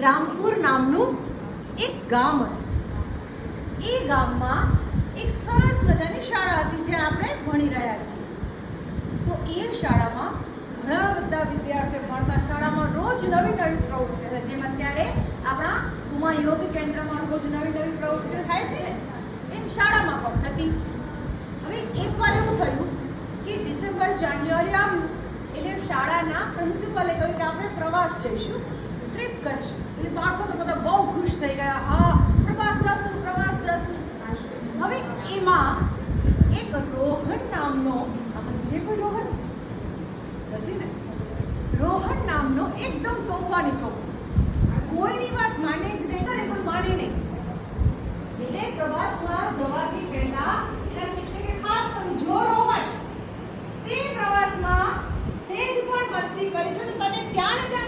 રામપુર નામનું એક ગામ હતું. એ ગામમાં એક સરસ મજાની શાળા હતી જ્યાં આપણે ભણી રહ્યા છીએ. તો એ શાળામાં ઘણા બધા વિદ્યાર્થીઓ ભણતા. શાળામાં રોજ નવી નવી પ્રવૃત્તિઓ થાય, જેમ અત્યારે આપણા ઉમા યોગ કેન્દ્રમાં રોજ નવી નવી પ્રવૃત્તિઓ થાય છે ને, એમ શાળામાં પણ થતી. હવે એકવાર એવું થયું કે ડિસેમ્બર જાન્યુઆરી આવ્યું એટલે શાળાના પ્રિન્સિપલે કહ્યું કે આપણે પ્રવાસ જઈશું, ટ્રીપ કરીશું. એટલે બાળકો તો બધા બહુ ખુશ થઈ ગયા. હા, પ્રવાસ જશું, પ્રવાસ જશું. હવે એમાં એક રોહન નામનો, આપણે જે કોઈ રોહન નથી ને, રોહન નામનો એકદમ તોફાની છોકરો, કોઈની વાત માને જ નહીં, કરે પણ માને નહીં. એટલે પ્રવાસમાં જવાથી પહેલા એના શિક્ષકે ખાસ કહ્યું, જો રોહન તે પ્રવાસમાં સેજ પણ મસ્તી કરી છે તો તને ત્યાં ને ત્યાં